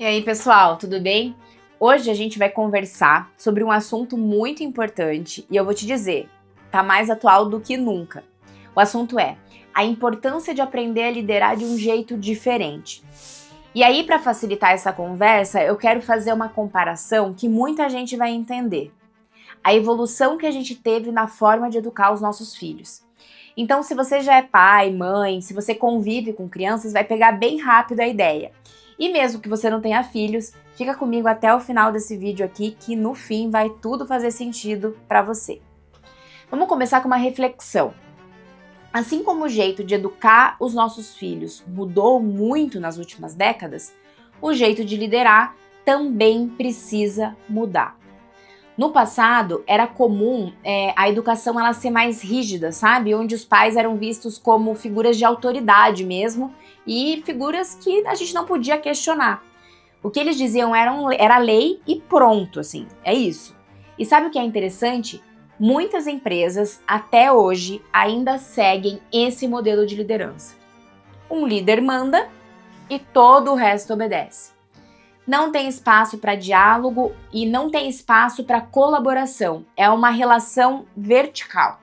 E aí, pessoal, tudo bem? Hoje a gente vai conversar sobre um assunto muito importante e eu vou te dizer, tá mais atual do que nunca. O assunto é a importância de aprender a liderar de um jeito diferente. E aí, para facilitar essa conversa, eu quero fazer uma comparação que muita gente vai entender. A evolução que a gente teve na forma de educar os nossos filhos. Então, se você já é pai, mãe, se você convive com crianças, vai pegar bem rápido a ideia. E mesmo que você não tenha filhos, fica comigo até o final desse vídeo aqui, que no fim vai tudo fazer sentido para você. Vamos começar com uma reflexão. Assim como o jeito de educar os nossos filhos mudou muito nas últimas décadas, o jeito de liderar também precisa mudar. No passado, era comum a educação ela ser mais rígida, sabe? Onde os pais eram vistos como figuras de autoridade mesmo e figuras que a gente não podia questionar. O que eles diziam era lei e pronto, assim, é isso. E sabe o que é interessante? Muitas empresas, até hoje, ainda seguem esse modelo de liderança. Um líder manda e todo o resto obedece. Não tem espaço para diálogo e não tem espaço para colaboração. É uma relação vertical.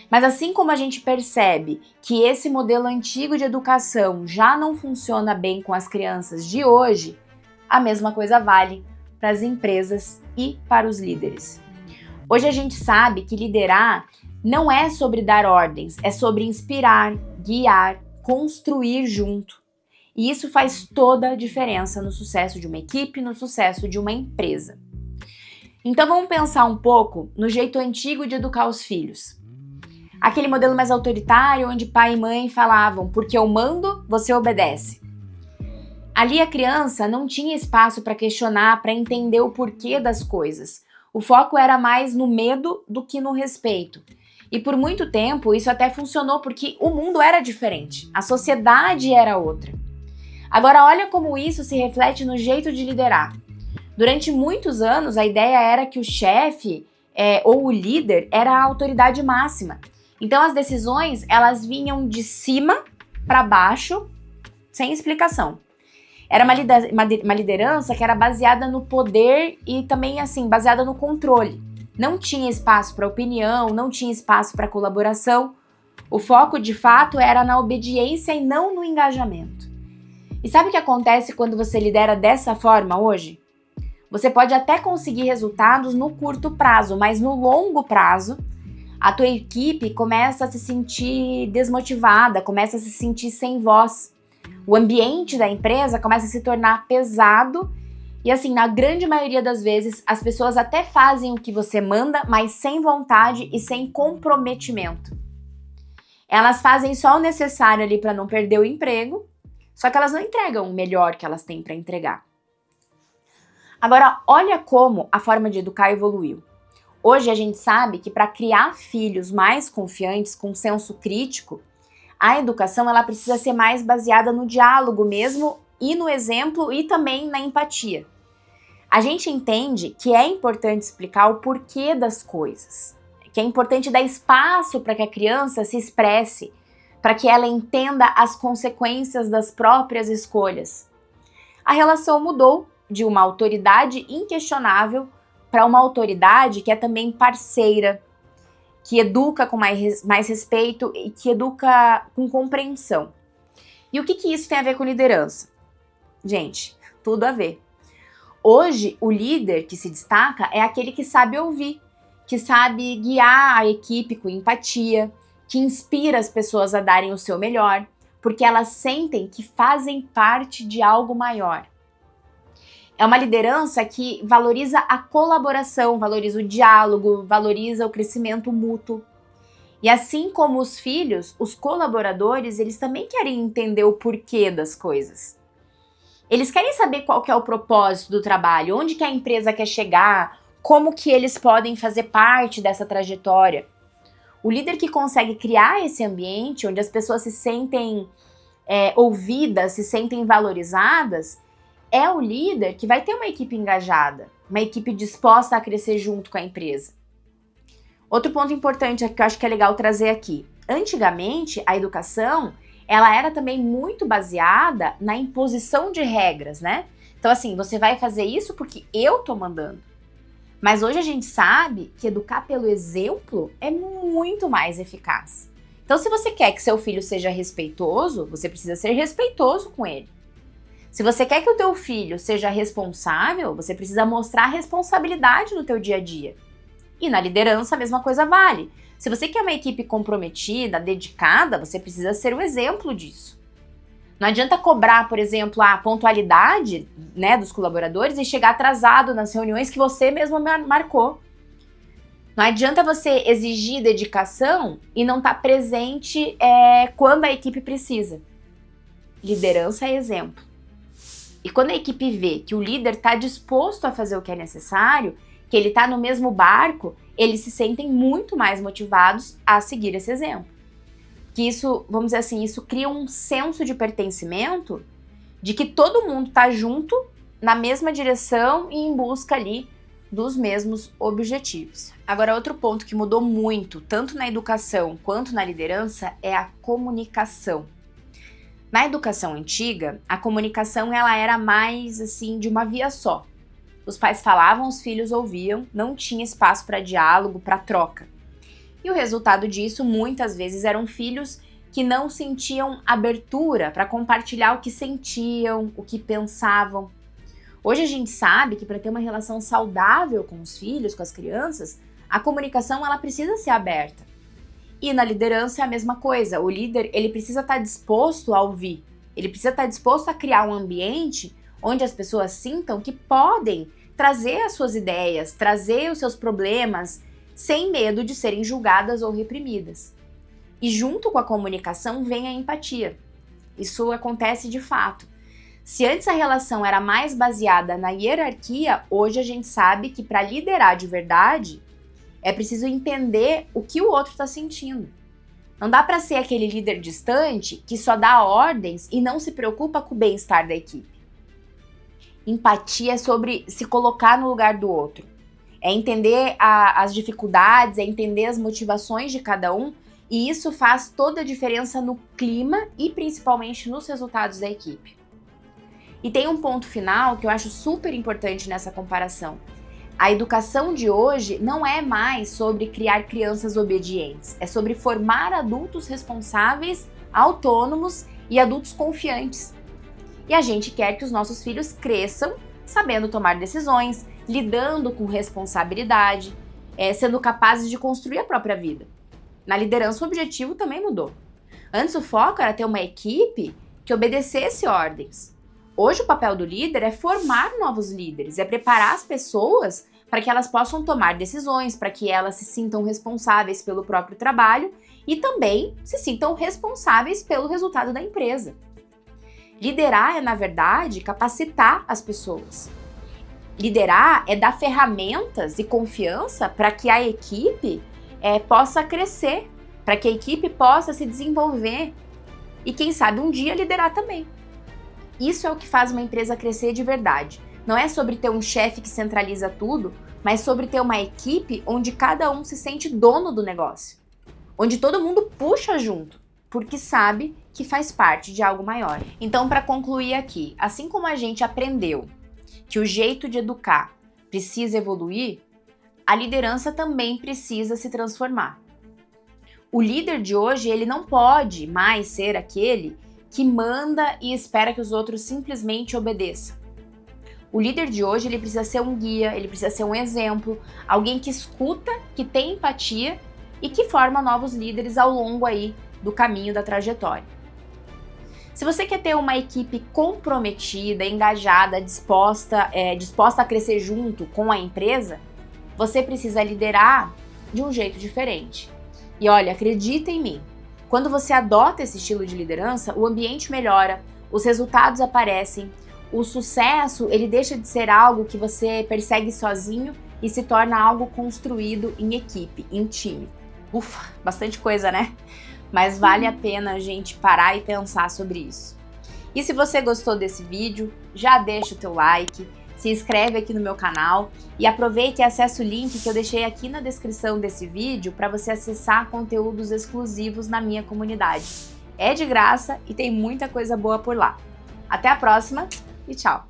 Mas assim como a gente percebe que esse modelo antigo de educação já não funciona bem com as crianças de hoje, a mesma coisa vale para as empresas e para os líderes. Hoje a gente sabe que liderar não é sobre dar ordens, é sobre inspirar, guiar, construir junto. E isso faz toda a diferença no sucesso de uma equipe, no sucesso de uma empresa. Então vamos pensar um pouco no jeito antigo de educar os filhos. Aquele modelo mais autoritário, onde pai e mãe falavam, porque eu mando, você obedece. Ali a criança não tinha espaço para questionar, para entender o porquê das coisas. O foco era mais no medo do que no respeito. E por muito tempo isso até funcionou porque o mundo era diferente, a sociedade era outra. Agora olha como isso se reflete no jeito de liderar. Durante muitos anos a ideia era que o chefe ou o líder era a autoridade máxima. Então as decisões elas vinham de cima para baixo, sem explicação. Era uma liderança que era baseada no poder e também assim baseada no controle. Não tinha espaço para opinião, não tinha espaço para colaboração. O foco de fato era na obediência e não no engajamento. E sabe o que acontece quando você lidera dessa forma hoje? Você pode até conseguir resultados no curto prazo, mas no longo prazo, a tua equipe começa a se sentir desmotivada, começa a se sentir sem voz. O ambiente da empresa começa a se tornar pesado e assim, na grande maioria das vezes, as pessoas até fazem o que você manda, mas sem vontade e sem comprometimento. Elas fazem só o necessário ali para não perder o emprego, só que elas não entregam o melhor que elas têm para entregar. Agora, olha como a forma de educar evoluiu. Hoje a gente sabe que para criar filhos mais confiantes, com senso crítico, a educação ela precisa ser mais baseada no diálogo mesmo e no exemplo e também na empatia. A gente entende que é importante explicar o porquê das coisas, que é importante dar espaço para que a criança se expresse, para que ela entenda as consequências das próprias escolhas. A relação mudou de uma autoridade inquestionável para uma autoridade que é também parceira, que educa com mais respeito e que educa com compreensão. E o que isso tem a ver com liderança? Gente, tudo a ver. Hoje, o líder que se destaca é aquele que sabe ouvir, que sabe guiar a equipe com empatia, que inspira as pessoas a darem o seu melhor, porque elas sentem que fazem parte de algo maior. É uma liderança que valoriza a colaboração, valoriza o diálogo, valoriza o crescimento mútuo. E assim como os filhos, os colaboradores, eles também querem entender o porquê das coisas. Eles querem saber qual que é o propósito do trabalho, onde que a empresa quer chegar, como que eles podem fazer parte dessa trajetória. O líder que consegue criar esse ambiente onde as pessoas se sentem ouvidas, se sentem valorizadas, é o líder que vai ter uma equipe engajada, uma equipe disposta a crescer junto com a empresa. Outro ponto importante que eu acho que é legal trazer aqui. Antigamente, a educação, ela era também muito baseada na imposição de regras, né? Então assim, você vai fazer isso porque eu tô mandando. Mas hoje a gente sabe que educar pelo exemplo é muito mais eficaz. Então se você quer que seu filho seja respeitoso, você precisa ser respeitoso com ele. Se você quer que o teu filho seja responsável, você precisa mostrar responsabilidade no teu dia a dia. E na liderança a mesma coisa vale. Se você quer uma equipe comprometida, dedicada, você precisa ser o exemplo disso. Não adianta cobrar, por exemplo, a pontualidade, né, dos colaboradores e chegar atrasado nas reuniões que você mesmo marcou. Não adianta você exigir dedicação e não estar presente quando a equipe precisa. Liderança é exemplo. E quando a equipe vê que o líder está disposto a fazer o que é necessário, que ele está no mesmo barco, eles se sentem muito mais motivados a seguir esse exemplo. Que isso, vamos dizer assim, isso cria um senso de pertencimento, de que todo mundo está junto, na mesma direção e em busca ali dos mesmos objetivos. Agora, outro ponto que mudou muito, tanto na educação quanto na liderança, é a comunicação. Na educação antiga, a comunicação ela era mais assim de uma via só. Os pais falavam, os filhos ouviam, não tinha espaço para diálogo, para troca. E o resultado disso, muitas vezes, eram filhos que não sentiam abertura para compartilhar o que sentiam, o que pensavam. Hoje a gente sabe que para ter uma relação saudável com os filhos, com as crianças, a comunicação ela precisa ser aberta. E na liderança é a mesma coisa. O líder ele precisa estar disposto a ouvir. Ele precisa estar disposto a criar um ambiente onde as pessoas sintam que podem trazer as suas ideias, trazer os seus problemas, sem medo de serem julgadas ou reprimidas. E junto com a comunicação vem a empatia. Isso acontece de fato. Se antes a relação era mais baseada na hierarquia, hoje a gente sabe que para liderar de verdade, é preciso entender o que o outro está sentindo. Não dá para ser aquele líder distante que só dá ordens e não se preocupa com o bem-estar da equipe. Empatia é sobre se colocar no lugar do outro. É entender as dificuldades, é entender as motivações de cada um, e isso faz toda a diferença no clima e principalmente nos resultados da equipe. E tem um ponto final que eu acho super importante nessa comparação. A educação de hoje não é mais sobre criar crianças obedientes, é sobre formar adultos responsáveis, autônomos e adultos confiantes. E a gente quer que os nossos filhos cresçam sabendo tomar decisões, lidando com responsabilidade, sendo capazes de construir a própria vida. Na liderança, o objetivo também mudou. Antes o foco era ter uma equipe que obedecesse ordens. Hoje o papel do líder é formar novos líderes, é preparar as pessoas para que elas possam tomar decisões, para que elas se sintam responsáveis pelo próprio trabalho e também se sintam responsáveis pelo resultado da empresa. Liderar é, na verdade, capacitar as pessoas. Liderar é dar ferramentas e confiança para que a equipe possa crescer, para que a equipe possa se desenvolver e, quem sabe, um dia liderar também. Isso é o que faz uma empresa crescer de verdade. Não é sobre ter um chefe que centraliza tudo, mas sobre ter uma equipe onde cada um se sente dono do negócio. Onde todo mundo puxa junto, porque sabe que faz parte de algo maior. Então, para concluir aqui, assim como a gente aprendeu que o jeito de educar precisa evoluir, a liderança também precisa se transformar. O líder de hoje, ele não pode mais ser aquele que manda e espera que os outros simplesmente obedeçam. O líder de hoje, ele precisa ser um guia, ele precisa ser um exemplo, alguém que escuta, que tem empatia e que forma novos líderes ao longo aí do caminho da trajetória. Se você quer ter uma equipe comprometida, engajada, disposta a crescer junto com a empresa, você precisa liderar de um jeito diferente. E olha, acredita em mim, quando você adota esse estilo de liderança, o ambiente melhora, os resultados aparecem, o sucesso ele deixa de ser algo que você persegue sozinho e se torna algo construído em equipe, em time. Ufa, bastante coisa, né? Mas vale a pena a gente parar e pensar sobre isso. E se você gostou desse vídeo, já deixa o teu like, se inscreve aqui no meu canal e aproveita e acessa o link que eu deixei aqui na descrição desse vídeo para você acessar conteúdos exclusivos na minha comunidade. É de graça e tem muita coisa boa por lá. Até a próxima e tchau!